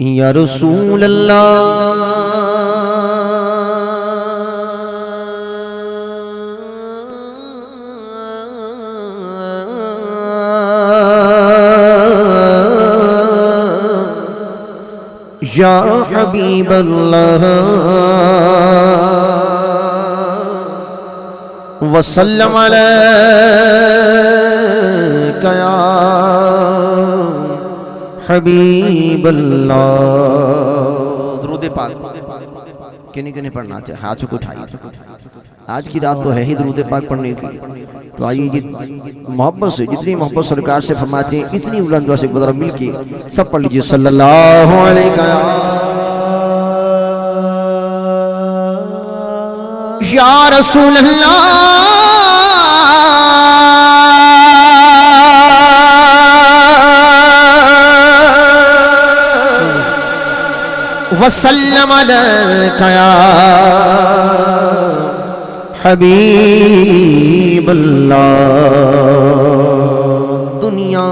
یا رسول اللہ یا حبیب اللہ وسلم علیک یا حبیب اللہ. درود پاک کنے پڑھنا چاہے ہاتھوں کو اٹھائیے. آج کی رات تو ہے ہی درود پاک پڑھنے کی، تو آئیے محبت سے جتنی محبت سرکار سے فرماتے ہیں اتنی بلندوں سے گزرا مل کے سب پڑھ لیجئے. صلی اللہ علیہ یا رسول اللہ وسلم علیک یا حبیب اللہ. دنیا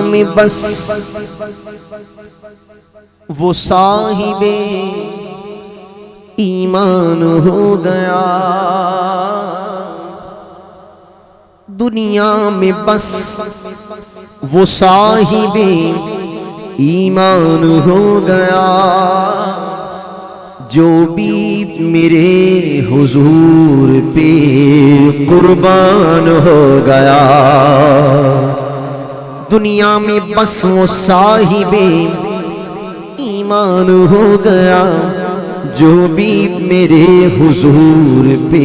میں بس وہ صاحب ایمان ہو گیا. دنیا میں بس وہ صاحب ایمان ہو گیا. جو بھی میرے حضور پہ قربان ہو گیا. دنیا میں بس وہ صاحب ایمان ہو گیا. جو بھی میرے حضور پہ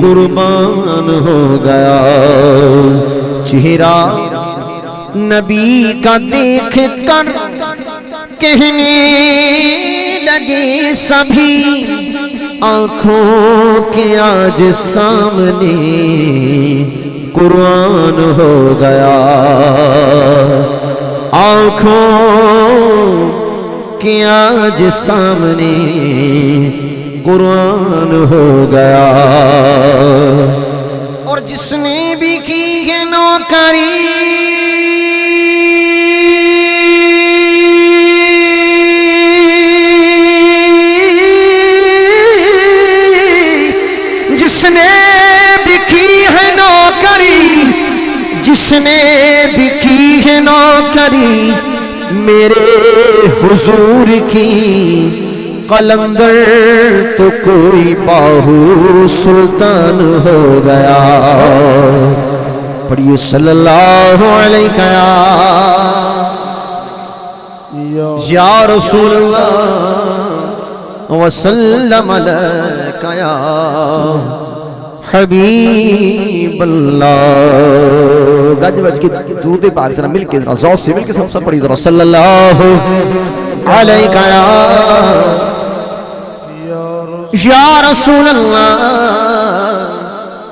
قربان ہو گیا. چہرہ نبی کا دیکھ کر کہنے لگے سبھی آنکھوں کے آج سامنے قرآن ہو گیا. آنکھوں کے آج سامنے قرآن ہو گیا. اور جس نے بھی کی ہے نوکری جس نے بھی کی ہے نوکری میرے حضور کی قلندر تو کوئی باہو سلطان ہو گیا. پڑھیے صلی اللہ علیہ یا رسول اللہ وسلم علیک یا حبیب اللہ. گج بج کے درود پاک ذرا مل کے ذوق سے مل کے سب پڑھی ذرا. صلی اللہ علیہ یا رسول اللہ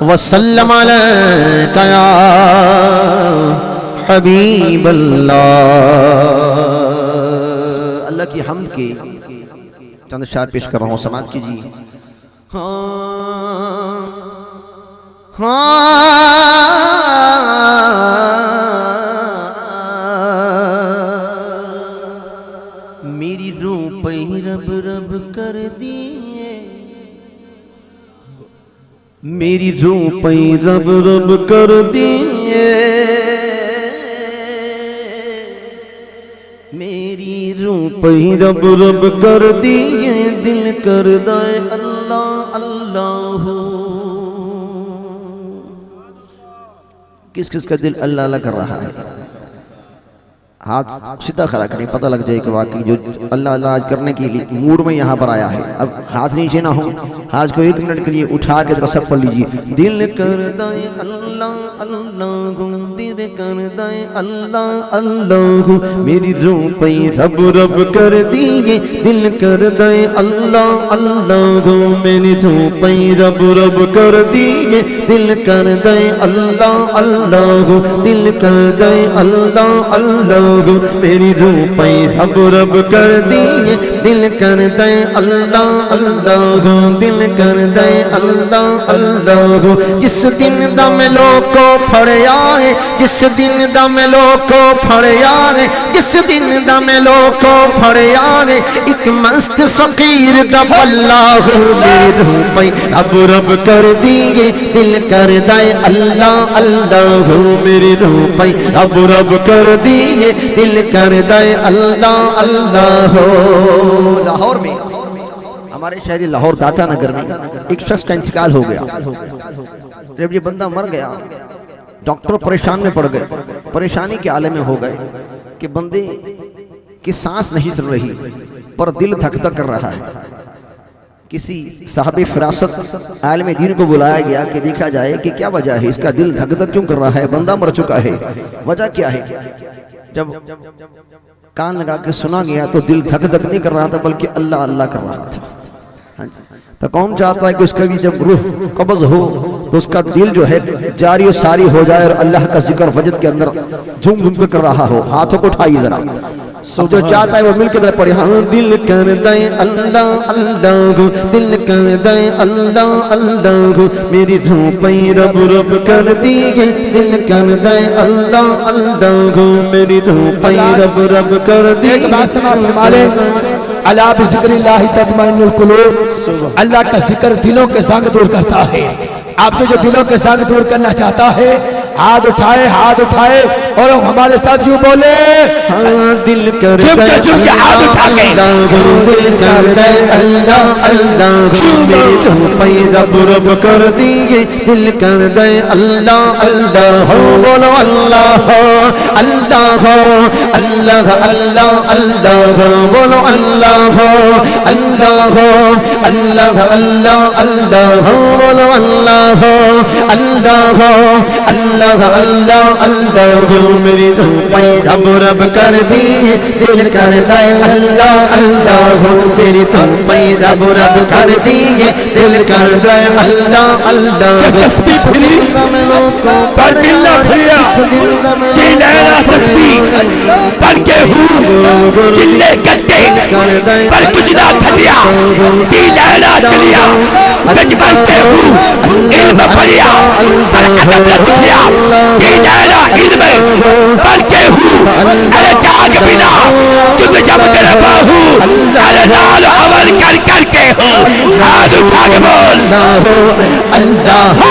وسلم علیک یا حبیب اللہ. اللہ کی حمد کے چند اشعار پیش کر رہا ہوں، سماعت کیجیے. میری روح پہ رب رب کر دیے، میری روح پہ رب رب کر دیے، میری روح پہ رب رب کر دیے. دل کر دائے اللہ اللہ. کس کس کا دل اللہ اللہ کر رہا ہے؟ ہاتھ سیدھا کھڑا کریں، پتہ لگ جائے کہ واقعی جو اللہ اللہ آج کرنے کے لیے موڈ میں یہاں پر آیا ہے. اب ہاتھ نیچے نہ ہو، ہاتھ کو 1 منٹ کے لیے اٹھا کے ذرا سب پڑھ لیجیے. دل کر دائے اللہ اللہ، دل کر دائے اللہ اللہ. میری روح پہ رب رب کر دیے، دل کر دائے اللہ اللہ. میری روح پہ رب رب کر دیے، دل کر دائے اللہ اللہ. دل کر دائے اللہ اللہ. میری روح پہ رب رب کر دیے، دل کردا ہے اللہ اللہ دل کردا ہے اللہ اللہ جس دن دا میں لوکو پھڑیا ہے جس دن دا میں لوکو پھڑیا ہے جس دن دا میں لوکو پھڑیا ہے ایک مست فقیر دا اللہ میرے پئی اب رب کر دیے دل کردا ہے اللہ اللہ میرے روح پئی اب رب کر دیے دل کردا ہے اللہ اللہ لاہور میں ہمارے شہری لاہور داتا نگر میں ایک شخص کا انتقال ہو گیا جب یہ بندہ مر گیا ڈاکٹر پریشان میں پڑ گئے پریشانی کے عالم میں ہو گئے کہ بندے کی سانس نہیں چل رہی پر دل دھک دھک کر رہا ہے کسی صاحب فراست عالم دین کو بلایا گیا کہ دیکھا جائے کہ کیا وجہ ہے اس کا دل دھک دھک کیوں کر رہا ہے بندہ مر چکا ہے وجہ کیا ہے جب کان لگا کے سنا گیا تو دل دھک دھک نہیں کر رہا تھا بلکہ اللہ اللہ کر رہا تھا تو کون چاہتا ہے کہ اس کا بھی جب روح قبض ہو تو اس کا دل جو ہے جاری و ساری ہو جائے اور اللہ کا ذکر وجد کے اندر جھوم جھوم کر رہا ہو ہاتھوں کو اٹھائیے ذرا جو چاہتا ہے وہ مل کے ذرا پڑھے ہاں دل کردا ہے اللہ اللہ دل کردا ہے اللہ اللہ میری روح پئی رب رب کر دیے دل کردا ہے اللہ اللہ میری روح پئی رب رب کر دیے ایک بات سماعت فرما لیں الا بذکر اللہ تطمئن القلوب اللہ کا ذکر دلوں کے زنگ دور کرتا ہے آپ کے جو دلوں کے زنگ دور کرنا چاہتا ہے ہاتھ اٹھائے اور ہمارے ساتھ یوں بولے ہاں دل کردا ہے چپ کے ہاتھ اٹھا کے دل کردا ہے اللہ اللہ میری روح پئی رب رب کر دیے دل کردا ہے اللہ اللہ بولو اللہ اللہ اللہ اللہ اللہ بولو اللہ اللہ اللہ اللہ اللہ بولو اللہ اللہ اللہ اللہ اللہ میری روح پئی رب رب کر دیے دل کردا ہے اللہ اللہ تیری روح پئی رب رب کر دیے دل کردا ہے اللہ اللہ تسبیح پھری پر دل نہ پھریا کی لیلا تسبیح پر کے ہوں چلے گلتے پر کچھ نہ کھٹیا کی لیلا چلیا بچ بچتے ہوں علم پڑیا پر ادب نہ سکھیا کی لیلا علم بلکہ ہوں ارے جاگ بنا تجھے جب گربا ہوں ارے لال عمل کر کر کے ہوں ہاتھ اٹھا کے بول اللہ اللہ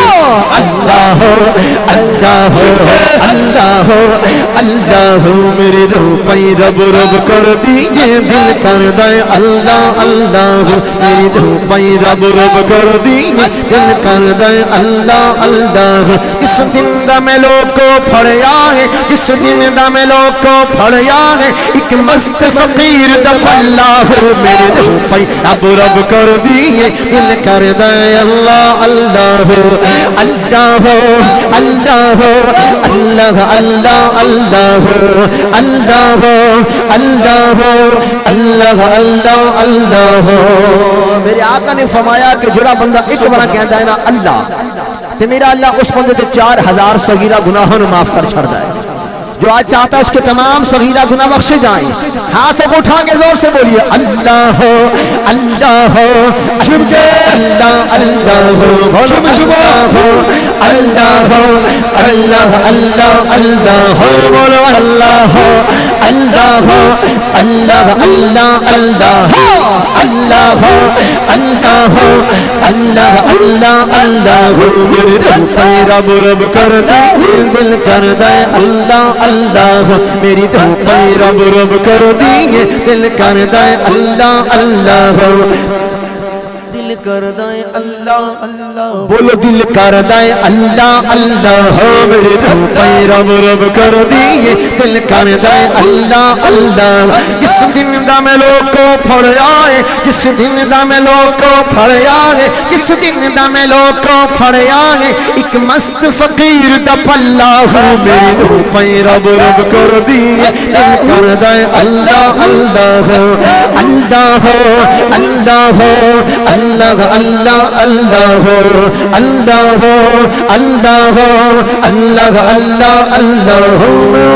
اللہ اللہ اللہ میری روح پئی رب رب کر دیے دل کردا ہے اللہ اللہ میری روح پئی رب رب کر دیے دل کردا ہے اللہ اللہ اس دن دا میں لوگ کو پھڑیا ہے اس دن دا میں لوگ کو پھڑیا ہے ایک مست فقیر دا اللہ میری روح پئی رب رب کر دیے دل کردا ہے اللہ اللہ اللہ اللہ اللہ اللہ اللہ اللہ اللہ اللہ اللہ اللہ میرے آقا نے فرمایا کہ جڑا بندہ ایک بار کہتا ہے نا اللہ تو میرا اللہ اس بندے تے 4000 صغیرہ گناہوں نے معاف کر چھڑ دائے جو آج چاہتا ہے اس کے تمام صغیرہ گناہ بخشے جائیں ہاتھوں کو اٹھا کے زور سے بولیے اللہ اللہ اللہ اللہ اللہ اللہ اللہ اللہ بولو اللہ اللہ اللہ اللہ اللہ اللہ اللہ اللہ اللہ اللہ رب رب کر دے دل کر دے اللہ اللہ میری تو رب رب کر دیے دل کر دے اللہ اللہ دل کردا ہے اللہ اللہ بولو دل کردا ہے اللہ اللہ میرے روح پئی رب رب کر دیے دل کردا ہے اللہ اللہ اس دن دا میں لوگ کو پھڑیا ہے جس دن دا میں لوگ کو پھڑیا ہے جس دن دا میں لوگ کو پھڑیا ہے ایک مست فقیر دا اللہ میرے روح پئی رب رب کر دیے دل کردا ہے اللہ اللہ اللہ اللہ اللہ اللہ اللہ اللہ اللہ اللہ اللہ اللہ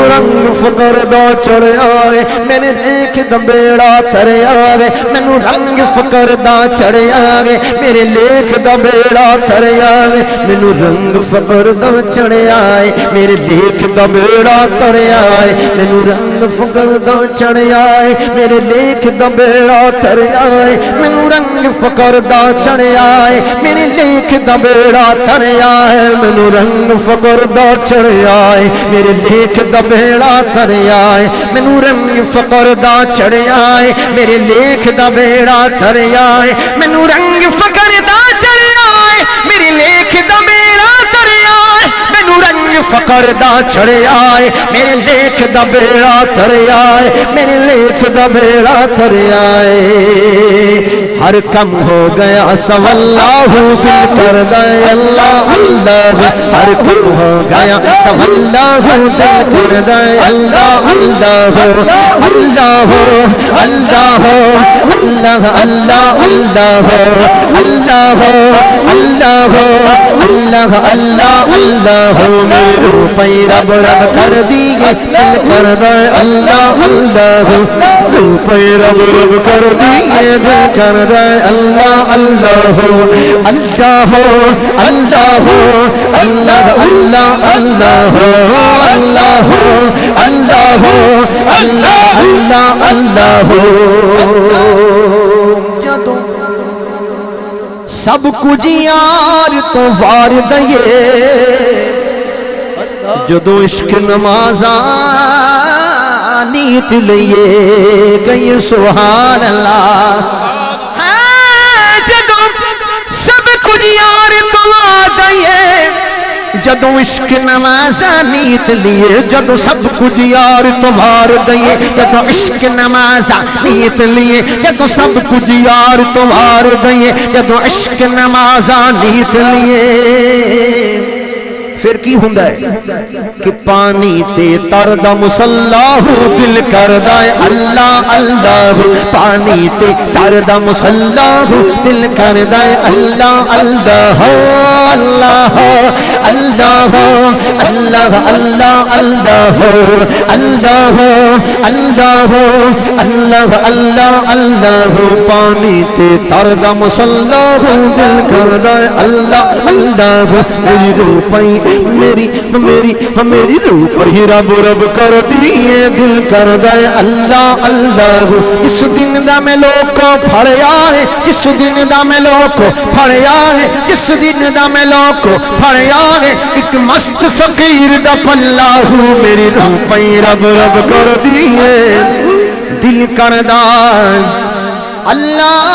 رنگ فقر دا چڑھیا وے میرے دیکھ دا بیڑا تریا وے مینوں رنگ فقر دا چڑھیا وے میرے لیکھ دا بیڑا تریا وے مینوں رنگ فقر دا چڑھیا ہے میرے لیکھ دا بیڑا تریا ہے مینوں رنگ فقر دا چڑھیا ہے میرے لیکھ دا بیڑا تریا ہے مینوں رنگ فقر دا چڑھیا ہے میرے لیکھ دا بیڑا تریا ہے مینوں رنگ فقر دا چڑھیا ہے میرے لیکھ دا بیڑا تریا ہے مینوں رنگ فقر دا چڑھیا ہے میرے لیکھ دا بیڑا تریا ہے مینوں رنگ فقر دا چڑھیا ہے میرے لیکھ دا بیڑا تریا ہے مینوں رنگ فقر دا چڑھیا ہے میرے لیکھ دا بیڑا تریا ہے میرے لیکھ دا بیڑا تریا ہے ہر کم ہو گیا سو اللہ دل کر دے اللہ اللہ ہر کم ہو گیا سو اللہ دل کر دے اللہ اللہ اللہ اللہ اللہ اللہ اللہ اللہ اللہ اللہ اللہ اللہ میرے روپے رب رب کر دیے دل کر دے اللہ اللہ روپے رب رب کر دیے دل کر دے اللہ اللہ اللہ اللہ اللہ اللہ اللہ اللہ اللہ اللہ اللہ جدوں سب کچھ یار تو وار دئیے جدوں عشق نمازاں نیت لئیے کہیں سبحان اللہ جدوں عشق نمازاں نیت لیے جدوں سب کچھ یار توار دئیے جدوں عشق نمازاں نیت لیے جدوں سب کچھ یار توار دئیے جدوں عشق نمازاں نیت لیے پھر کی ہوندا ہے کہ پانی تے تر دا مصلاح دل کردا ہے اللہ اللہ پانی تے تر دا مصلاح دل کردا ہے اللہ اللہ اللہ اللہ اللہ اللہ اللہ اللہ اللہ اللہ اللہ اللہ پانی تے تر دا مصلاح دل کردا ہے اللہ اللہ میری روپئی میری میری میری روح ہی رب رب کر دیے دل کر دے اللہ اللہ اس دن دا میں لوگ کو پھڑیا ہے اس دن دا میں لوگ کو پھڑیا ہے اس دن دا میں لوگ کو پھڑیا ہے ایک مست فقیر دا پلہ میری روح پہ رب رب کر دیے دل کر دا اللہ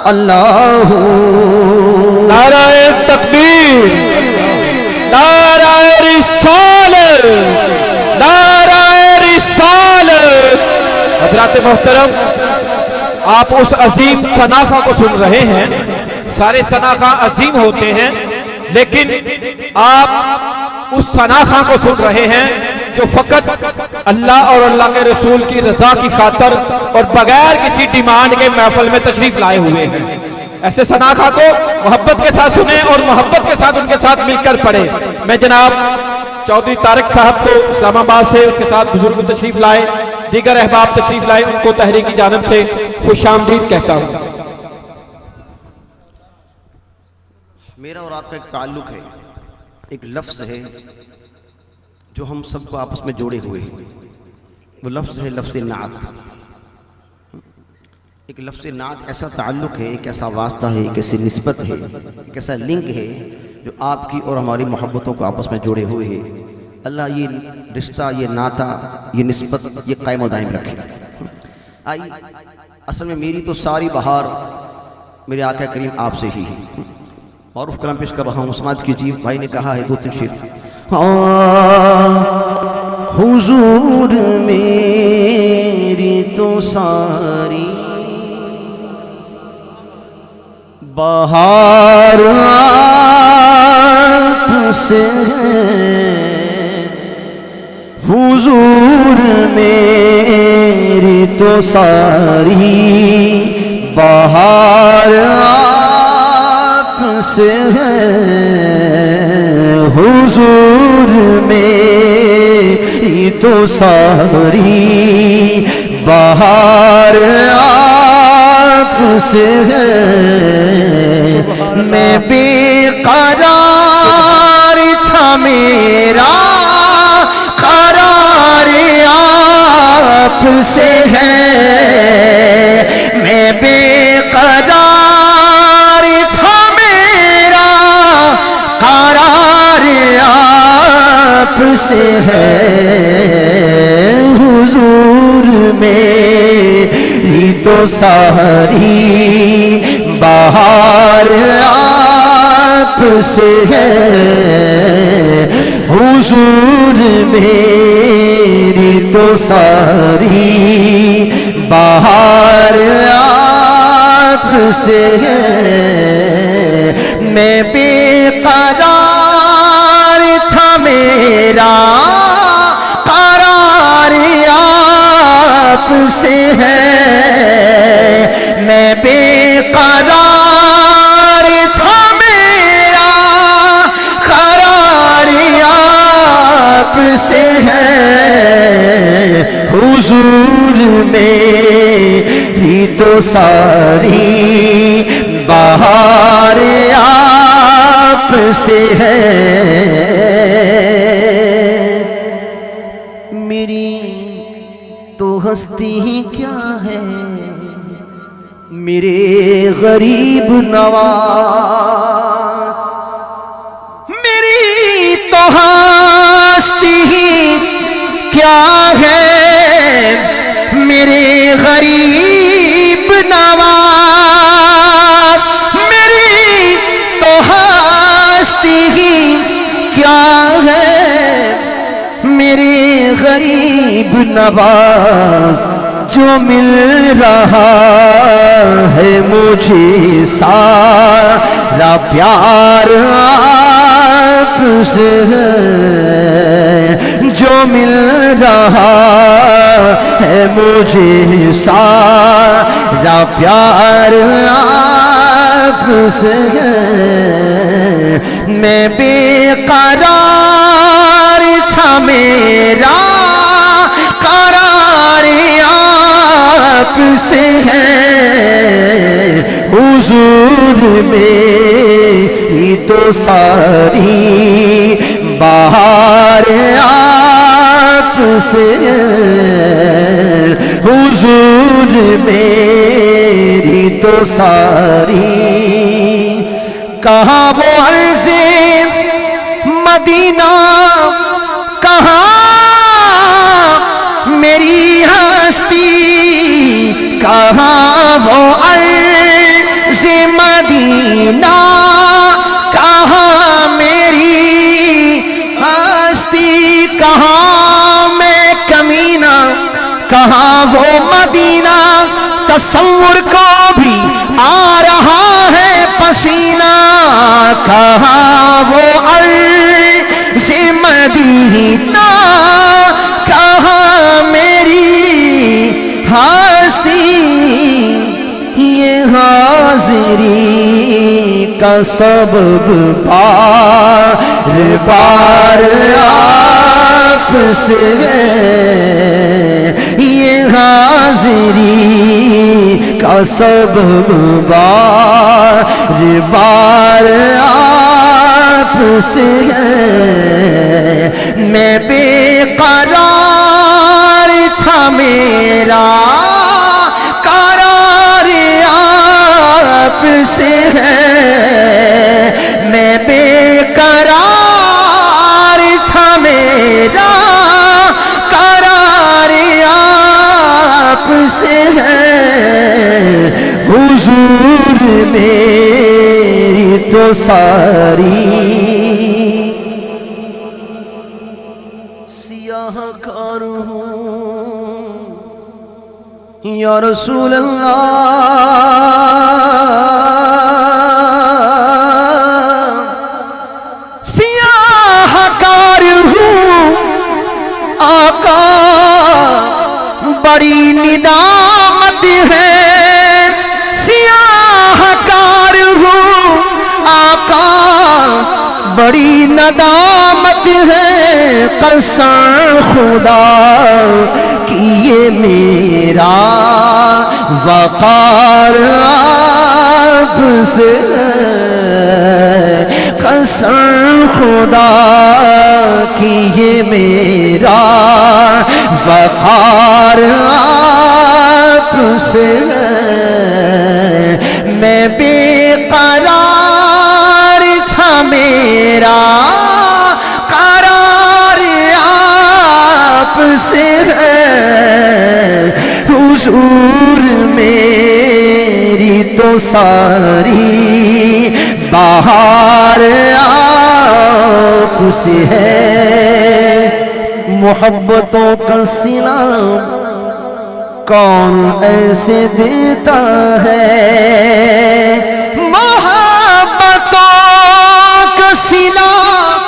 اللہ نعرہ تکبیر نعرہ رسالت نعرہ رسالت حضرات محترم آپ اس عظیم ثناخواہ کو سن رہے ہیں سارے ثناخواہ عظیم ہوتے ہیں لیکن آپ اس ثناخواہ کو سن رہے ہیں جو فقط اللہ اور اللہ کے رسول کی رضا کی خاطر اور بغیر کسی ڈیمانڈ کے محفل میں تشریف لائے ہوئے ہیں ایسے ثناخواہ کو محبت کے ساتھ سنیں اور محبت کے ساتھ ان کے ساتھ مل کر پڑھیں میں جناب چودھری طارق صاحب کو اسلام آباد سے اس کے ساتھ بزرگ تشریف لائے دیگر احباب تشریف لائے ان کو تحریک کی جانب سے خوش آمدید کہتا ہوں میرا اور آپ کا ایک تعلق ہے ایک لفظ ہے جو ہم سب کو آپس میں جوڑے ہوئے ہیں وہ لفظ ہے لفظ نعت ایک لفظ نعت ایسا تعلق ہے ایک ایسا واسطہ ہے ایک ایسی نسبت ہے ایک ایسا لنک ہے جو آپ کی اور ہماری محبتوں کو آپس میں جوڑے ہوئے ہیں اللہ یہ رشتہ یہ ناطہ یہ نسبت یہ قائم و دائم رکھے آئی اصل میں میری تو ساری بہار میرے آقا کریم آپ سے ہی ہے معروف کلام پیش کر رہا ہوں سماعت کیجیے بھائی نے کہا ہے دو تین شعر حضور میری تو ساری بہار آپ سے حضور میری تو ساری بہار آپ سے ہے حضور میری تو ساری بہار آپ سے ہے میں بے قرار تھا میرا قرار آپ سے ہے میں بے قرار تھا میرا قرار آپ سے ہے حضور میری تو ساری بہار آپ سے ہے حضور میری تو ساری بہار آپ سے ہے میں بے قرار تھا میرا قرار آپ سے ہے میں بے قرار تھا میرا قرار آپ سے ہے حضور میری تو ساری بہار آپ سے ہے میری تو ہستی ہی کیا ہے میرے غریب نواز میری تو ہستی ہی کیا ہے میرے غریب نواز میری تو ہستی ہی کیا ہے میرے غریب نواز جو مل رہا ہے مجھے سارا پیار آپ سے ہے جو مل رہا ہے مجھے سارا پیار آپ سے ہے میں بے قرار تھا میرا قرار آپ سے ہے حضور میری تو ساری بہار آپ سے ہے حضور میری تو ساری کہاں وہ عرض مدینہ کہاں میری ہستی کہاں وہ عرض مدینہ کہاں میری ہستی کہاں میں کمینہ کہاں وہ مدینہ تصور کو بھی آ رہا ہے پسینہ کہاں وہ عرض مدینہ کہاں میری ہستی یہ حاضری کا سبب بار بار آپ سے ہے یہ حاضری کا سبب بار بار آپ سے ہے میں بے قرار تھا میرا قرار آپ سے ہے میں بے قرار تھا میرا قرار آپ سے ہے حضور میری تو ساری سیاہ کار ہوں یا رسول اللہ سیاہ کار ہوں آقا بڑی ندامت ہے بڑی ندامت ہے قسم خدا کی یہ میرا وقار آپ سے قسم خدا کی یہ میرا وقار آپ سے میں بے قرار تھا میرا قرار آپ سے حضور میری تو ساری بہار آپ سے ہے محبتوں کا سلام کون ایسے دیتا ہے محبتوں کا سلام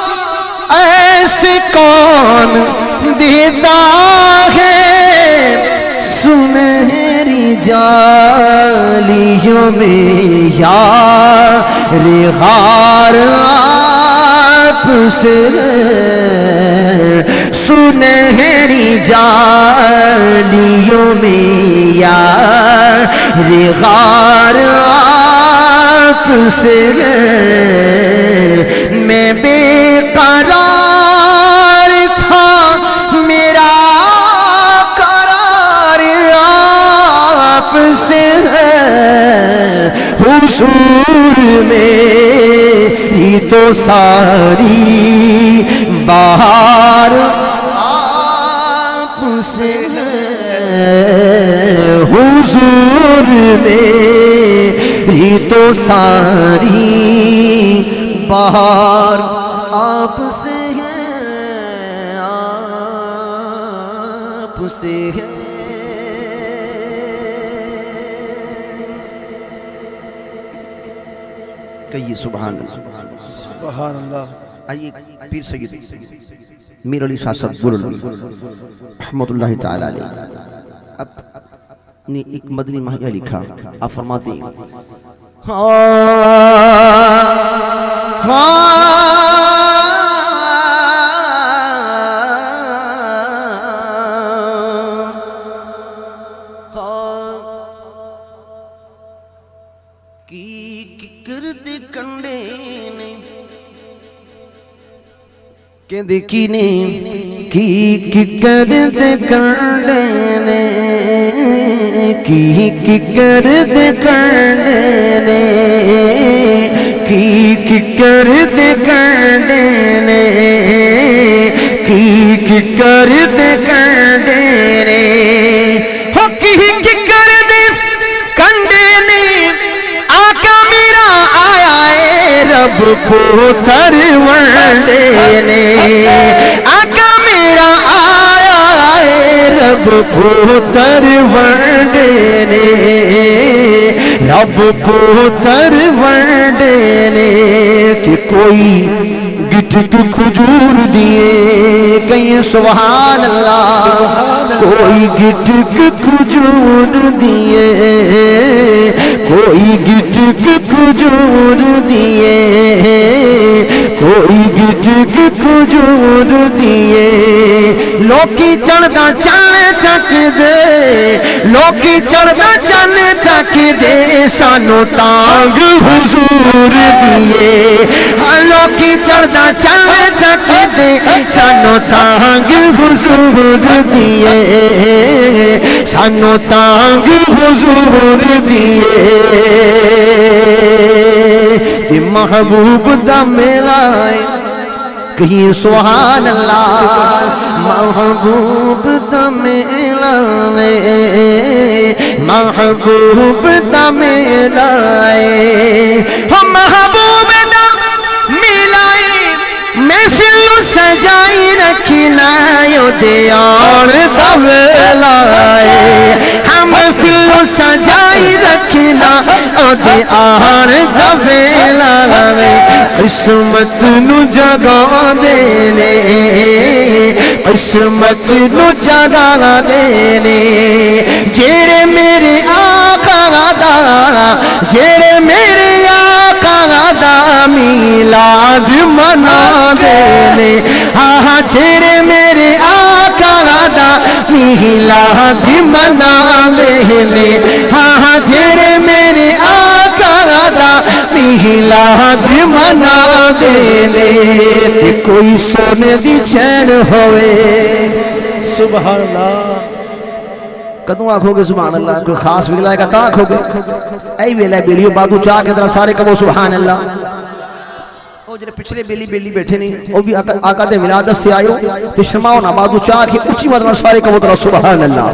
ایسے کون دیتا ہے سنہری جالیوں میں یار غار آپ سے سنہری جالیوں میں یار غار آپ سے میں بے قرار تھا میرا قرار آپ سے حضور میری تو ساری بہار آپ سے حضور میری تو ساری بہار آپ سے ہے آپ سے ہے کہیے سبحان اللہ سبحان اللہ آئیے پیر سید میر علی شاہ صاحب گلولوی رحمت اللہ تعالی علیہ اب نے ایک مدنی مہیہ لکھا آپ فرماتے ہیں کہ دیکھی نے کی کرد کرنے کی کرد کرنے کی کرد کرنے کی کرد کرنے ہو کی کرد کنڈے آقا میرا آیا ہے رب پوتر ونڈے آقا میرا آیا ہے رب پوتر ونڈے رب پوتر ونڈے کہ کوئی گٹک کھجور دیے کہیں سبحان اللہ کوئی گٹک کھجور دیے کوئی گٹک کھجور دیے کوئی گٹک کھجور دیے لوکی چڑھدا چلنے تک دے لوکی چڑھدا چلنے تک دے سانو تانگ حضور دیے لوکی چڑھدا چلنے تک دے سانو تانگ حضور دیے سانو تانگ حضور دیے تے محبوب دا ملائے کہیں سبحان اللہ محبوب دا ملائے محبوب دا ملائے ہم محبوب دا ملائے محفل سجائی رکھنا یو دیار دا ملائے ہم محفل سجائی رکھنا او دیار دا ملائے قسمت نو جگا دینے قسمت نو جگا دینے جیڑے میرے آقا دا جیڑے میرے آقا دا میلاد منا دے ہاں جڑے میرے آقا دا میلاد منا دے ہاں جڑے میرے آقا دا میلاد منا دے تے کوئی سونے دی چین ہوئے سبحان اللہ کدوں آنکھو گے سبحان اللہ کوئی خاص ویلا کا تا آنکھو گے اے ویلا بیلیو بادو چاہ کے ذرا سارے کہو سبحان اللہ او جڑے پچھلے بیلی بیٹھے نہیں او بھی آقا دے ولادت سے آئے تے شرماؤ نہ بادو چاہ کے اونچی مدد سارے کہو ذرا سبحان اللہ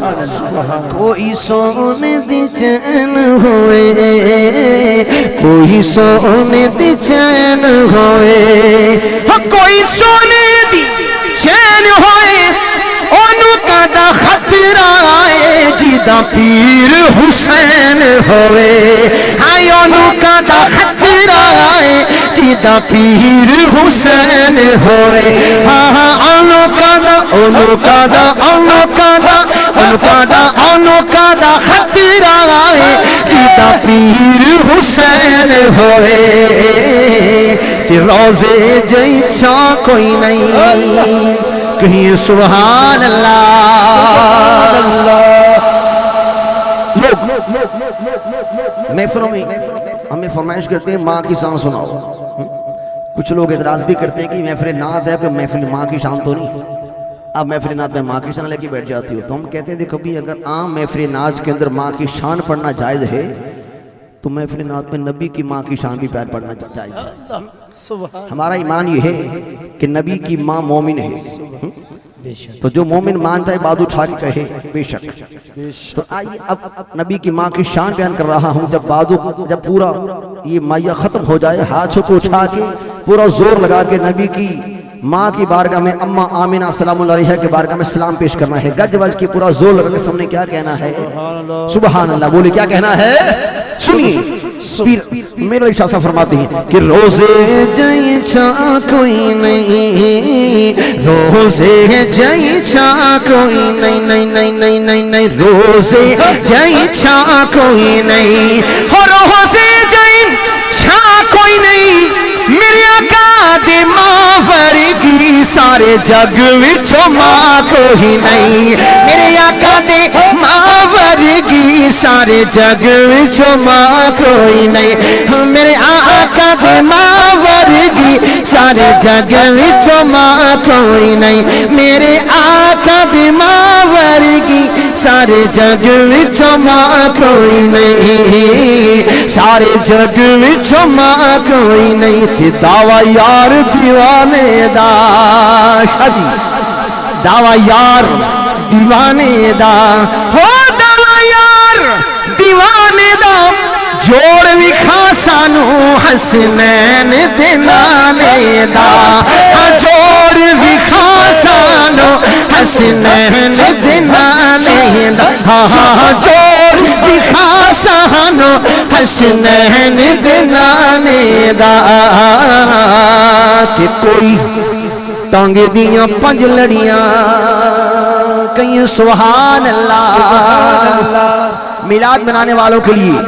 کوئی سونے دی چین ہوئے کوئی سونے دی چین ہوئے کوئی سونے دی چین ہوئے اونوں کدا خطرہ آئے جیدہ پیر حسین ہوئے ہائے اونوں کدا خطرہ آئے جیدہ پیر حسین ہوئے ہاں اونوں کدا خطرہ آئے جیدہ پیر حسین ہوئے تے روزے جئی چھا کوئی نہیں کہیں سبحان اللہ محفلوں میں ہمیں فرمائش کرتے ہیں ماں کی شان سناؤ کچھ لوگ اعتراض بھی کرتے ہیں کہ محفل نعت ہے کہ محفل ماں کی شان تو نہیں اب محفل نعت میں ماں کی شان لے کے بیٹھ جاتی ہو تو ہم کہتے ہیں دیکھو بھی اگر عام محفل نعت کے اندر ماں کی شان پڑھنا جائز ہے تو محفل نعت میں نبی کی ماں کی شان بھی پیر پڑھنا جائز ہے ہمارا ایمان یہ ہے کہ نبی کی ماں مومن ہے تو جو مومن مانتا ہے بادو چھاری کہے بے شک تو آئیے اب نبی کی ماں کی شان بیان کر رہا ہوں جب پورا یہ مائیہ ختم ہو جائے ہاتھوں کو اٹھا کے پورا زور لگا کے نبی کی ماں کی بارگاہ میں اماں آمینہ سلام اللہ علیہ کے بارگاہ میں سلام پیش کرنا ہے گج وج کی پورا زور لگا کے سامنے کیا کہنا ہے سبحان اللہ بولے کیا کہنا ہے سنیے میرے علیہ شاہ فرماتے ہیں کہ روزے جئی چھا کوئی نہیں روزے جئی چھا کوئی نہیں روزے جئی چھا کوئی نہیں ہو روزے جئی چھا کوئی نہیں میرے آقا دے ماں ورگی سارے جگ وچوں ماں کوئی نہیں میرے آقا دے ماں ورگی سارے جگ وچوں ماں کوئی نہیں میرے آقا دے ماں ورگی سارے جگ وچوں ماں کوئی نہیں میرے آقا دے ماں ورگی سارے جگ وچوں ماں کوئی نہیں سارے جگ وچوں ماں کوئی نہیں تھی دعویٰ یار دیوانے دا شادی دعویٰ یار دیوانے دا ہو دعویٰ یار دیوانے دا جوڑ وکھا سانو حسنین دے نانے دا جوڑ وکھا سانو حسنین دے نانے دا جوڑ وکھا سانو حسنین دے نانے دا کہ کوئی ٹانگے دیاں پنج لڑیاں کہیں سبحان اللہ میلاد منانے والوں کے لیے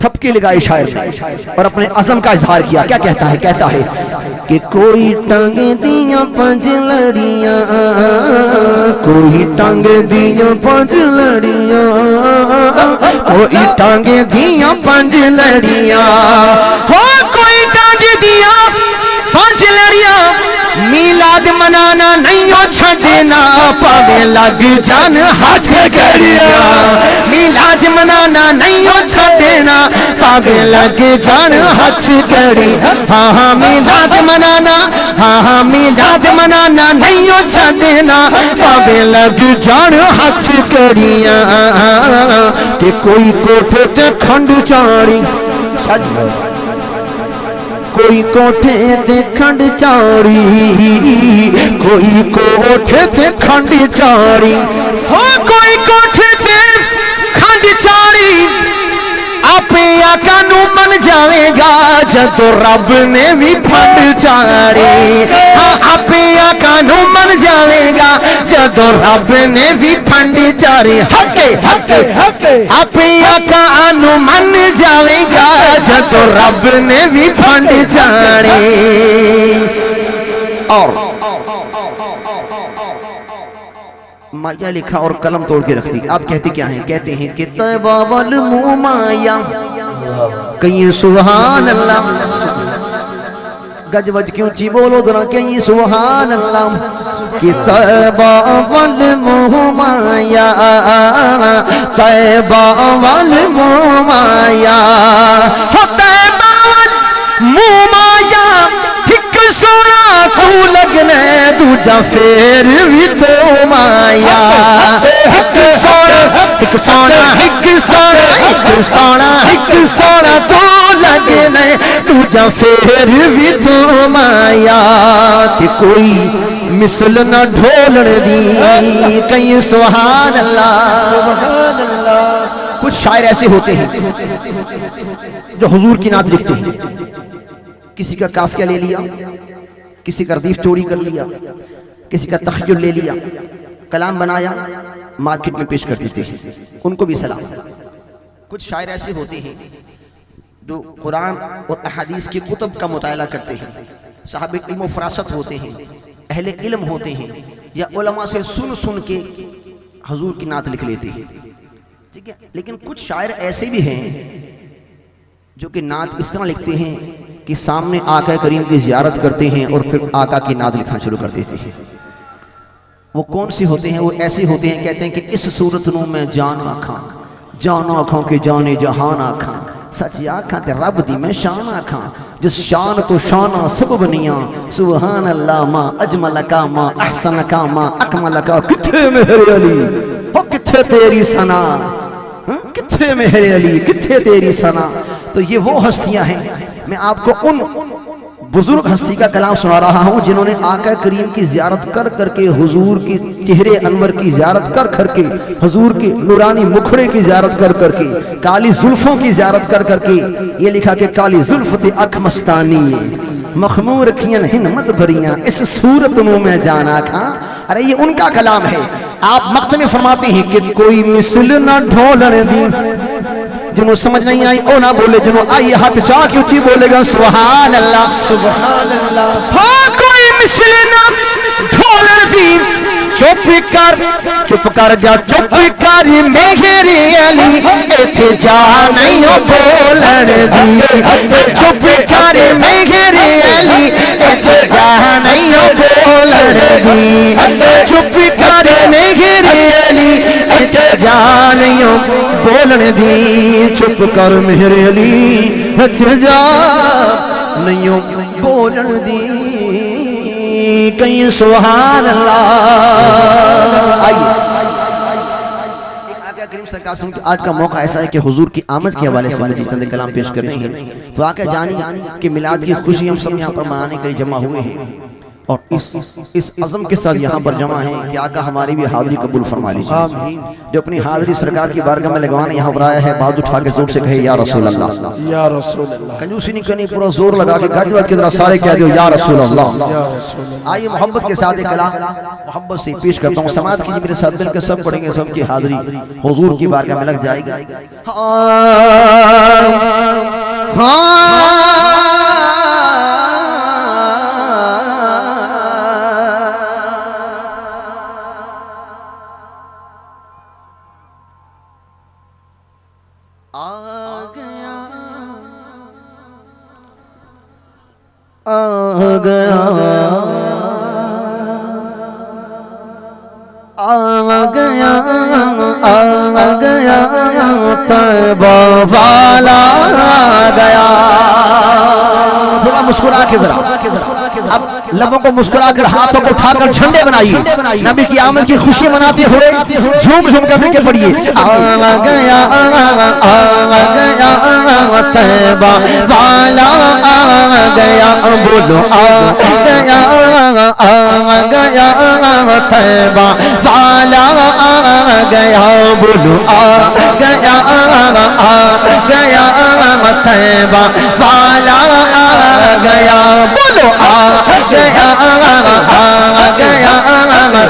تھپکی لگائے شاعر اور اپنے عزم کا اظہار کیا کیا کہتا ہے کہ کوئی ٹانگے دیاں پنج لڑیاں کوئی ٹانگے دیاں پنج لڑیاں کوئی ٹانگے دیاں پنج لڑیاں ہو کوئی ٹانگے دیاں پنج لڑیاں میلاد منانا نہیں ہو چھڑنا پاوے لگ جان ہاتھ کڑیاں میلاد منانا نہیں ہو چھڑنا پاوے لگ جان ہاتھ کڑی ہاں میلاد منانا نہیں ہو چھڑنا پاوے لگ جان ہاتھ کڑیاں کہ کوئی کوٹھے تے کھنڈ چاڑی کوئی کوٹھے تے کھنڈ چاڑی کوئی کوٹھے تے کھنڈ چاڑی ہو کوئی کوٹھے تے کھنڈ چاڑی ਆਪੇ ਆਕਾ ਨੂੰ ਮੰਨ ਜਾਵੇਗਾ ਜਦੋਂ ਰੱਬ ਨੇ ਵੀ ਫੰਡ ਚਾੜੇ ਹਾਂ ਆਪੇ ਆਕਾ ਨੂੰ ਮੰਨ ਜਾਵੇਗਾ ਜਦੋਂ ਰੱਬ ਨੇ ਵੀ ਫੰਡ ਚਾੜੇ ਹੱਕੇ ਹੱਕੇ ਹੱਕੇ ਆਪੇ ਆਕਾ ਨੂੰ ਮੰਨ ਜਾਵੇਗਾ ਜਦੋਂ ਰੱਬ ਨੇ ਵੀ ਫੰਡ ਚਾੜੇ اور مایا لکھا اور قلم توڑ کے رکھ دی آپ کہتے کیا ہیں کہتے ہیں کہ طیبہ والمومایا کہیں سبحان اللہ گج وج کیوں چی بولو ذرا کہیں سبحان اللہ کہ طیبہ والمومایا طیبہ والمومایا طیبہ والمومایا ایک سونا تو لگنے دوجا پھر بھی تو مایا ایک سونا ایک سونا ایک سونا ایک سونا ایک سونا تو لگنے دوجا پھر بھی تو مایا کہ کوئی مثل نہ ڈھولن دی کہیں سبحان اللہ سبحان اللہ کچھ شاعر ایسے ہوتے ہیں جو حضور کی نعت لکھتے ہیں کسی کا قافیہ لے لیا کسی کا ردیف چوری کر لیا کسی کا تخیل لے لیا کلام بنایا مارکیٹ میں پیش کر دیتے ہیں ان کو بھی سلام کچھ شاعر ایسے ہوتے ہیں جو قرآن اور احادیث کی کتب کا مطالعہ کرتے ہیں صاحب علم و فراست ہوتے ہیں اہل علم ہوتے ہیں یا علماء سے سن سن کے حضور کی نعت لکھ لیتے ہیں ٹھیک ہے لیکن کچھ شاعر ایسے بھی ہیں جو کہ نعت اس طرح لکھتے ہیں کہ سامنے آقا کریم کی زیارت کرتے ہیں اور پھر آقا کی نعت لکھنا شروع کر دیتے ہیں وہ کون سے ہوتے ہیں وہ ایسے ہوتے ہیں کہتے ہیں کہ اس صورت نو میں جان آکھاں کے جانے جہان آکھاں سچی آکھاں تے رب دی میں شان آکھاں جس شان تو شانہ سب بنیاں سبحان اللہ ما اجمل کا ما احسن کا ما اکمل کا کتھے میرے علی ہو کتھے تیری ثنا کتھے میرے علی کتھے تیری ثنا تو یہ وہ ہستیاں ہیں میں آپ کو ان بزرگ ہستی کا کلام سنا رہا ہوں جنہوں نے آقا کریم کی زیارت کر کر کے حضور کی چہرے انور کی زیارت کر کر کے حضور کی نورانی مکھڑے کی زیارت کر کر کے کالی زلفوں کی زیارت کر کر کے یہ لکھا کہ کالی زلف تے اکھ مستانی مخمور کھیاں ہنمت بھریاں اس صورت نو میں جانا کھاں ارے یہ ان کا کلام ہے آپ مقطع میں فرماتے ہیں کہ کوئی مثل نہ ڈھولن دی جنہوں سمجھ نہیں آئی او نہ بولے جنہوں آئی ہاتھ چاہ کی اچھی بولے گا سبحان اللہ سبحان اللہ ہاں کوئی مثل نہ ڈھولن دی چپ کر جا چپ کر میرے علی ایتھے جا نہیں ہو بولن دی چپ کر میرے علی ایتھے جا نہیں ہو بولن دی چپ کر میرے علی ایتھے جا نہیں ہو بولن دی چپ کر میرے علی ایتھے جا نہیں ہو بولن دی کہیں سبحان اللہ آئیے آقا کریم سرکار سے آج کا موقع ایسا ہے کہ حضور کی آمد کے حوالے سے مجھے چند کلام پیش کرنے ہیں تو آقا جانی کہ میلاد کی خوشی ہم سب یہاں پر منانے کے لیے جمع ہوئے ہیں اور اس عظم کے ساتھ یہاں پر جمع ہیں کہ آقا ہماری بھی حاضری قبول فرما لیجیے جو اپنی حاضری سرکار کی بارگاہ میں لگوانے یہاں پر آیا ہے بات اٹھا کے زور سے کہے یا رسول اللہ یا رسول اللہ کنجوسی نہیں کرنی پورا زور لگا کے گاجی بات کی طرح سارے کہہ دیو یا رسول اللہ آئیے محبت کے ساتھ ایک کلام محبت سے پیش کرتا ہوں سماعت کیجئے میرے ساتھ دل کے سب پڑھیں گے سب کی حاضری حضور کی بارگاہ میں لگ جائے گی طیبہ والا گیا تھوڑا مسکرا کے ذرا اب لبوں کو مسکرا کر ہاتھوں کو اٹھا کر جھنڈے بنائیے نبی کی آمد کی خوشی مناتے ہوئے جھوم جھوم کر کے پڑھیے آ گیا طیبہ والا آ گیا بولو آ گیا طیبہ والا آ گیا بولو آ گیا گیا طیبہ والا آ گیا بولو آ گیا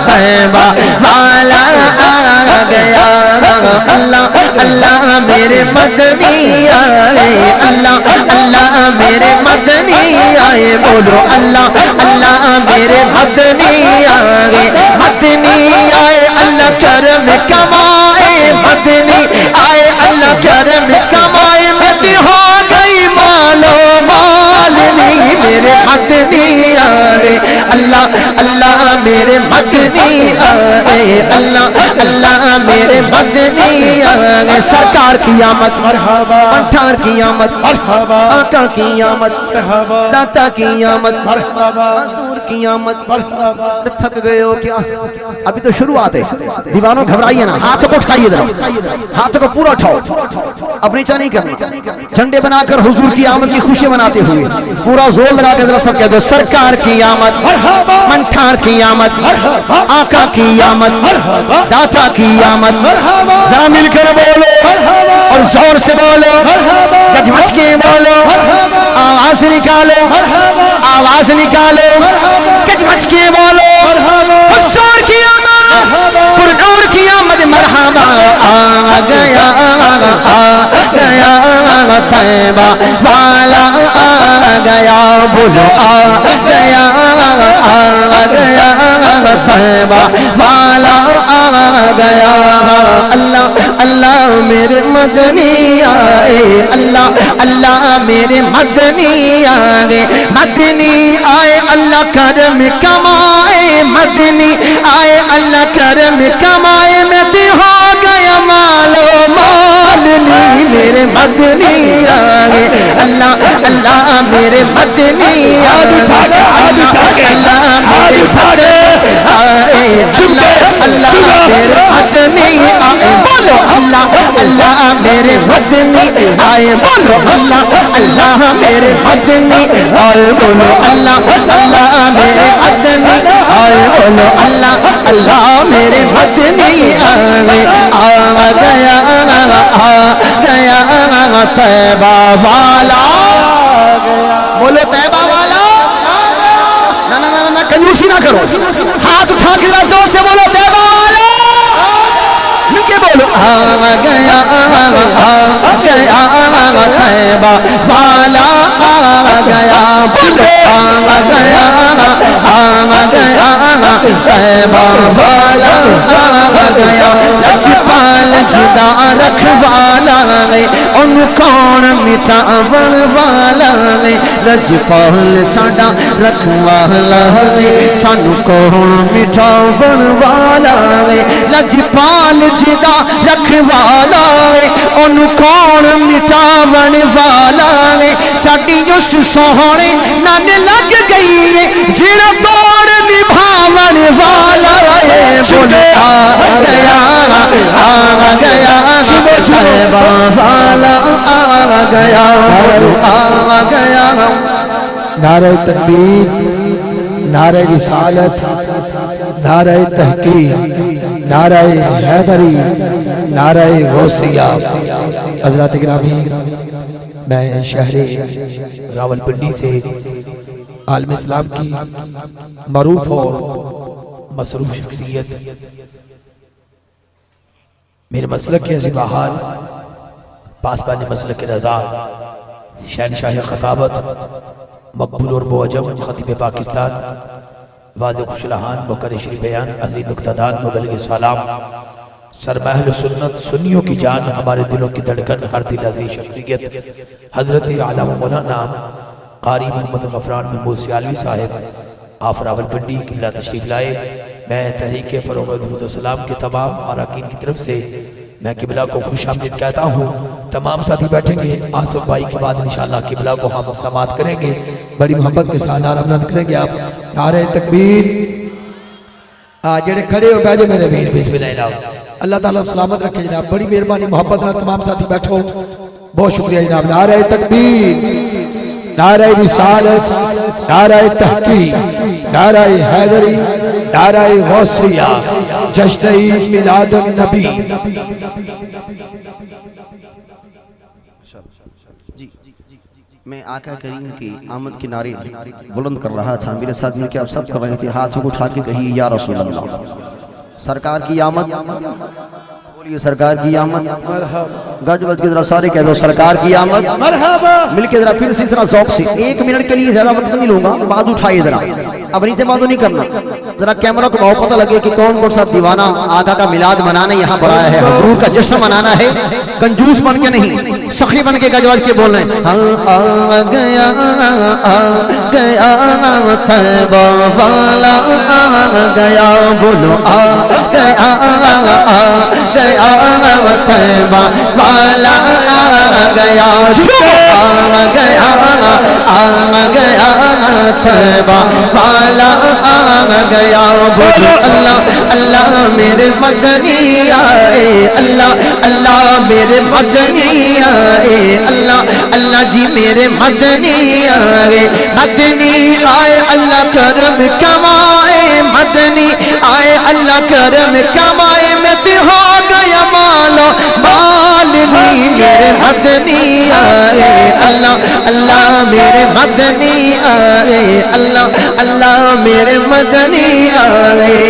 طیبہ والا آ گیا اللہ اللہ میرے مدنی آئے اللہ اللہ میرے مدنی آئے بولو اللہ اللہ میرے مدنی آئے مدنی آئے اللہ کرم کمائے مدنی آئے اللہ کرم کمائے میں ہو گئی مالو مال نہیں میرے مدنی آئے اللہ اللہ میرے مدنی آئے اللہ اللہ میرے مدنی آئے سرکار کی آمد مرحبا پٹھار کی آمد مرحبا آقا کی آمد مرحبا داتا کی آمد مرحبا حضور کی آمد مرحبا تھک گئے ہو کیا ابھی تو شروعات ہے دیوانوں گھبرائیے نا ہاتھوں کو اٹھائیے ذرا ہاتھوں کو پورا اٹھاؤ اب نیچا نہیں کرنا جھنڈے بنا کر حضور کی آمد کی خوشی مناتے ہوئے پورا زور لگا کے ذرا سب کہہ دو سرکار کی آمد مرحبا منٹھار کی آمد مرحبا آقا کی آمد مرحبا داتا کی آمد مرحبا ذرا مل کر بولو اور زور سے بولو گج مچ کے بولو آواز نکالو آواز نکالو گج مچ کے بولو زور کی آمد پرنور کی آمد مرحبا آ گیا طیبہ والا آ گیا بولو آ گیا طیبہ والا آ گیا اللہ اللہ میرے مدنی آئے اللہ اللہ میرے مدنی آئے مدنی آئے اللہ کرم کمائے مدنی آئے اللہ کرم کمائے میں ہو گیا مالو مال نہیں میرے مدنی آئے اللہ اللہ میرے مدنی آئے اللہ میرے مدنی آئے اللہ میرے مدنی آئے بولو اللہ اللہ میرے مدنی آئے بولو اللہ اللہ میرے مدنی آئے بولو اللہ اللہ میرے مدنی آئے بولو اللہ اللہ میرے مدنی آئے آ گیا طیبہ والا بولو طیبہ والا نہ کنجوسی نہ کرو ہاتھ اٹھا کے زور سے بولو طیبہ والا مل کے بولو آ گیا طیبہ والا آ گیا بولو آ گیا طیبہ والا آ گیا لجپال جدا رکھوالا ان کون مٹاون والا لجپال ساڈا رکھوالا سانو کون مٹاون والا لجپال جدا رکھوالا ان کون مٹاون والا ساڈی اس سوہنے نال لگ گئی ہے جڑا توڑ نبھاون والا بولے آ گیا طیبہ والا آ گیا آ گیا نعرہ تکبیر نعرہ رسالت نعرہ تحقیق نعرہ حیدری نعرہ غوثیہ حضرات گرامی میں شہر راولپنڈی سے عالم اسلام کی معروف اور مصروف شخصیت میرے مسلک کے عظیم حال پاسبان مسلک کے رضا شہنشاہ خطابت مقبول اور معجم خطیب پاکستان واضح خوشلہان مکرشری بیان عظیم نکتہ مبلغ سلام سرمحل سنت سنیوں کی جان ہمارے دلوں کی دھڑکن ہر دل عزیز شخصیت حضرت علامہ مولانا قاری محمد غفران محمود سیالوی صاحب آپ راولپنڈی قلعہ تشریف لائے میں تحریک فروغ درود و سلام کے تمام اراکین کی طرف سے میں قبلہ کو خوش آمدید کہتا ہوں تمام ساتھی بیٹھیں گے آصف بھائی کے بعد انشاءاللہ قبلہ کو ہم سماعت کریں گے بڑی محبت کے ساتھ نعرہ بلند کریں گے آپ نعرہ تکبیر جڑے کھڑے ہو بیٹھو میرے ویر بسم اللہ اللہ تعالیٰ سلامت رکھے جناب بڑی مہربانی محبت نہ تمام ساتھی بیٹھو بہت شکریہ جناب نعرہ تکبیر نعرہ رسالت نعرہ تحقیق نعرہ حیدری نعرہ غوثیہ جشن عید میلاد النبی آقا کریم کی آمد کے نعرے بلند کر رہا تھا، میرے ساتھ مل کے آپ سب کر رہے تھے، ہاتھوں کو اٹھا کے کہی یا رسول اللہ، سرکار کی آمد، بولیے سرکار کی آمد، گج بج کے ذرا سارے کہہ دو سرکار کی آمد، مل کے ذرا پھر سے ذرا ذوق سے 1 منٹ کے لیے زیادہ وقت نہیں لوں گا، بعد اٹھائیے ذرا، اب نیچے باتوں نہیں کرنا، ذرا کیمرہ کو بہت پتہ لگے کہ کون کون سا دیوانہ آقا کا میلاد منانے یہاں پر آیا ہے، حضور کا جشن منانا ہے، کنجوس بن کے نہیں، سخی بن کے گج بج کے بول رہے ہیں، آ گیا طیبہ والا، آ گیا بولو آ گیا طیبہ والا، آ گیا طیبہ والا، آ گیا بولو اللہ اللہ میرے مدنی آئے، اللہ اللہ میرے مدنی آئے، اللہ اللہ جی میرے مدنی آئے، مدنی آئے اللہ کرم کمائے، مدنی آئے اللہ کرم کمائے، میں تو ہو گیا مالا مالنی، میرے مدنی آئے، اللہ اللہ میرے مدنی آئے، اللہ اللہ میرے مدنی آئے،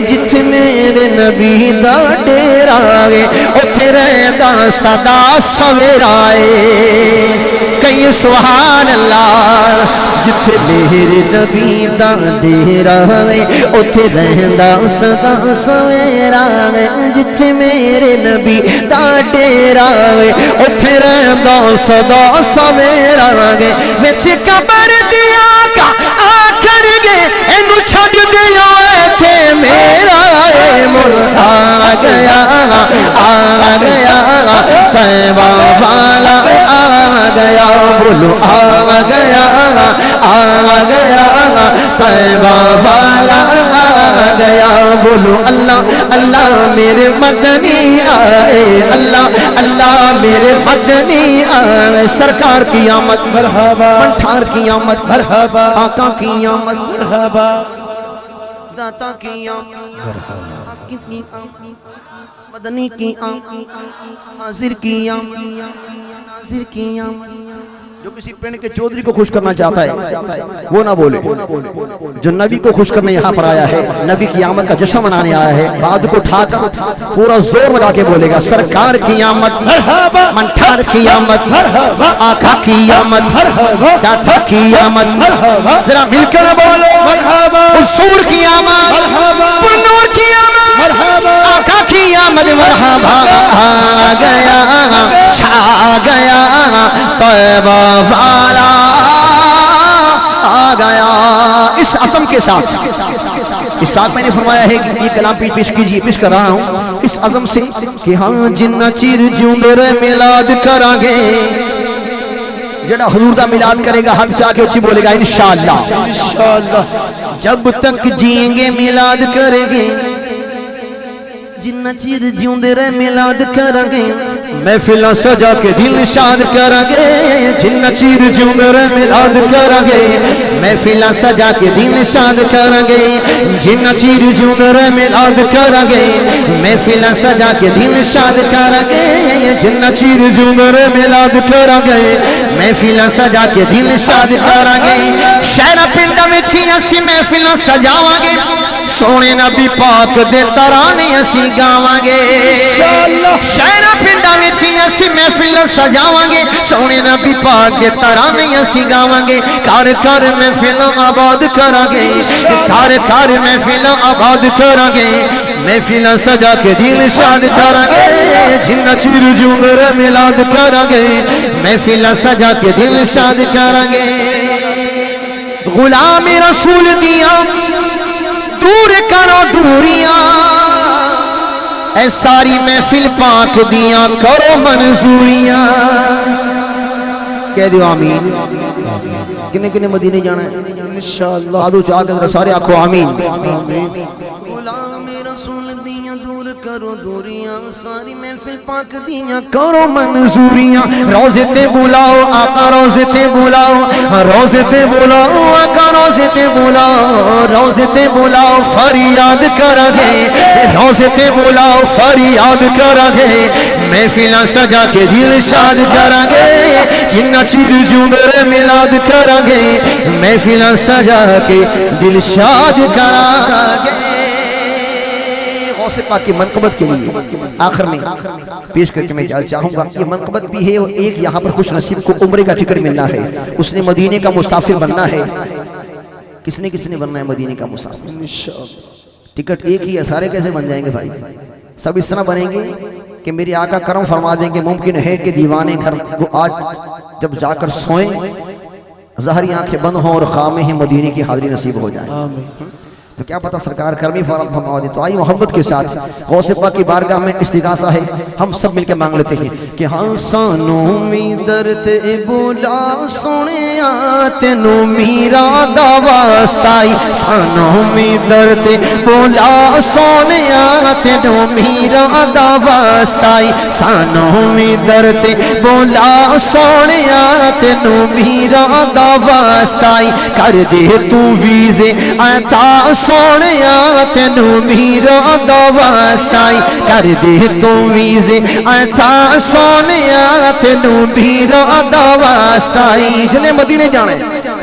جتھے میرے نبی دا ڈیرا آئے، اتھے رہدا صدا سویرائے، کئی سبحان اللہ، جتھے میرے نبی دا ڈیرا آئے، اتھے رہدا صدا سویرائے، جتھے میرے نبی دا ڈیرا آئے، اتھے رہدا صدا سویرائے، وچ قبر دیا کا آکر گے، اینو چھڑ دیا تھے میرا ملک، آ گیا طیبہ والا، آ گیا بولو آ گیا طیبہ والا، آ گیا بولو اللہ اللہ میرے مدنی آئے، اللہ اللہ میرے مدنی آئے، سرکار کی آمد مرحبا، منٹھار کی آمد مرحبا، آقا کی آمد مرحبا، داتا کی آمد مرحبا، کتنی مدنی کی آمد، حاضر کی آمد، ناظر کی آمد، جو کسی پنڈ کے چودھری کو خوش کرنا چاہتا ہے وہ نہ بولے، جو نبی کو خوش کرنے یہاں پر آیا ہے، نبی کی آمد کا جشن منانے آیا ہے، بعد کو اٹھا کر پورا زور لگا کے بولے گا سرکار کی آمد مرحبا، منٹھار کی آمد مرحبا، آقا کی آمد مرحبا، داتا کی آمد مرحبا، ذرا مل کر بولو مرحبا، حضور کی آمد مرحبا، پرنور کی آمد مرحبا، آقا کی آمد مرحبا، آ گیا چھا گیا طیبہ والا، آ گیا، اس عزم کے ساتھ اشتاق میں نے فرمایا ہے کہ یہ کلام پیش کیجئے، پیش کر رہا ہوں اس عزم سے کہ ہاں جنہ چیر جوندر میلاد کریں گے، جڑا حضور دا میلاد کرے گا ہاتھ چاہ کے اچھی بولے گا انشاءاللہ، جب تک جئیں گے میلاد کریں گے، جنہ چیر جیوندے رہ میلاد کریں گے، محفلہ سجا کے دل شاد کریں گے، جنہ چیر جیوندے رہ میلاد کریں گے، محفلہ سجا کے دل شاد کریں گے، جنہ چیر جیوندے رہ میلاد کریں گے، محفلہ سجا کے دل شاد کریں گے، جنہ چیر جیوندے رہ میلاد کریں گے، محفلہ سجا کے دل شاد کریں گے، شہرہ پنڈا میں تھی اسی محفلہ سجاواں گے، سونے نبی پاک دے ترانے اسی گاواں گے، شہرہ پنڈا میں تھی اسی محفل سجاواں گے، سونے نبی پاک دے ترانے اسی گاواں گے، کار کار محفل آباد کریں گے، کار کار محفل آباد کریں گے، محفل سجا کے دل شاد کریں گے، جنہ چیر جوندر میلاد کریں گے، محفل سجا کے دل شاد کریں گے، غلام رسول دیا دور کرو دوریاں، اے ساری محفل پاک دیاں کرو منظوریاں، کہہ دیو آمین، کنے کنے مدینے جانا ہے انشاءاللہ، آدھو چاہ کے سارے آنکھو آمین، غلام رسول دیاں دور کرو دوریاں، ساری محفل پاک دیاں کرو منظوریاں، روزے تے بلاؤ آقا، روزے تے بلاؤ، روزے تے بلاؤ آقا، روزے تے بلاؤ، روزے تے بلاؤ فریاد کریں گے، روزے تے بلاؤ فریاد کریں گے، محفل سجا کے دل شاد کریں گے، جنہ چیر جمبر ملاد کرانگے محفل سجا کے دل شاد کرانگے غوث پاک کی منقبت کے لیے آخر میں پیش کر کے میں چاہوں گا یہ منقبت بھی ہے اور ایک یہاں پر خوش نصیب کو عمرے کا ٹکٹ ملنا ہے اس نے مدینے کا مسافر بننا ہے کس نے بننا ہے مدینے کا مسافر ٹکٹ ایک ہی ہے سارے کیسے بن جائیں گے بھائی سب اس طرح بنیں گے کہ میری آقا کرم فرما دیں گے ممکن ہے کہ دیوانے گھر وہ آج جب جا کر سوئیں ظاہری آنکھیں بند ہوں اور خواب میں ہی مدینے کی حاضری نصیب ہو جائے تو کیا پتہ سرکار کرمی فرما دے تو آئی محبت کے ساتھ غوث پاک کی بارگاہ میں استغاثہ ہے ہم سب مل کے مانگ لیتے ہیں کہ ہاں سانوں میں درد بولا سنیا تینوں میرا دا واسطائی سانوں میں درد بولا سنیا تینوں میرا دا واسطائی سانوں میں درد بولا سنیا تینوں میرا دا واسطائی کر دے تو ویزے عطا سونیا تینوں میرا دا واسطائی کر دے تو ویزے عطا سونیا تینوں میرا دا واسطائی جنہیں مدینے جانے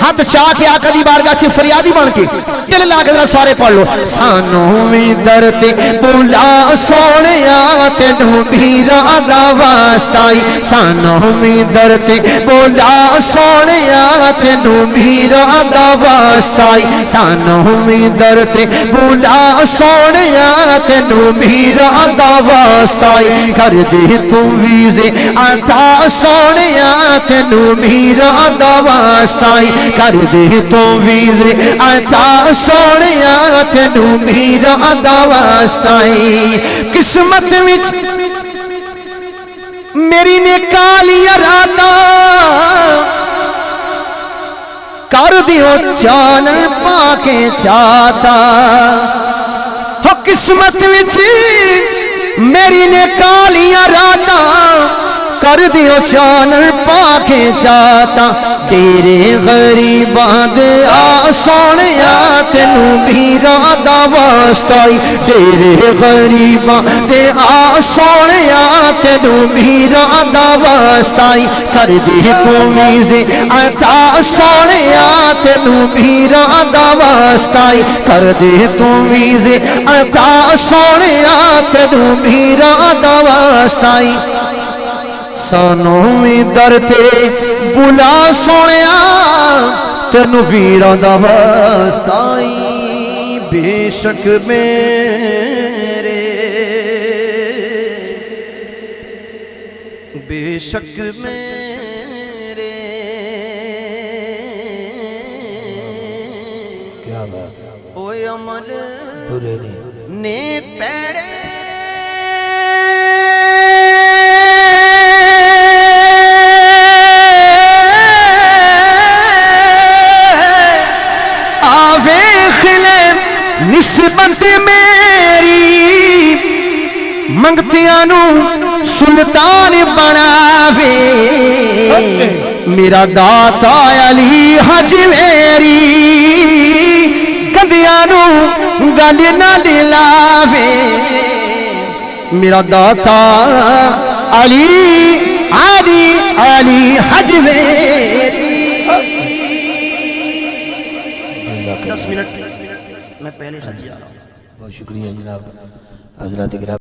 ہاتھ چاہ کے آقا دی بارگاہ سے فریادی بن کے دل لا کے ذرا سارے پڑھ لو سانوں میں درد بولا سونیا تینوں میرا دا واسطائی سانوں میں درد بولا سونیا تینوں میرا دا واسطائی سانوں میں درد بولا سونیا تینوں میرا دا واسطائی کر دے تو ویزے عطا سونیا تینوں میرا دا واسطائی کر دے تو ویزے عطا سونیا تینوں میرا دا واسطائی قسمت وچ میری نے کالی ارادہ کر دیو چانن پاکے چاہتا ہو قسمت وچ میری نے کالیاں راتاں کر دیو چانن پاکے چاہتا تیرے غریباں دے آ سونیا تینوں میرا دا واسطائی تیرے غریباں دے آ سونیا تینوں میرا دا واسطائی کر دے تو میزے عطا سونیا تینوں میرا دا واسطائی کر دے تو میزے عطا سونیا تینوں میرا دا واسطائی سانوں میں درتے بلا سونیا تینوں میرا دا واسطائی بے شک میرے بے شک میرے کیا بات اوے عمل برے نہیں نے پیڑے نسبت میری منگتیانو سلطان بناوے میرا داتا علی حج میری گندیانو گل نہ لاوے میرا داتا علی علی علی حج میری 10 منٹ میں پہلے سے جا رہا ہوں بہت شکریہ جناب حضرات کرام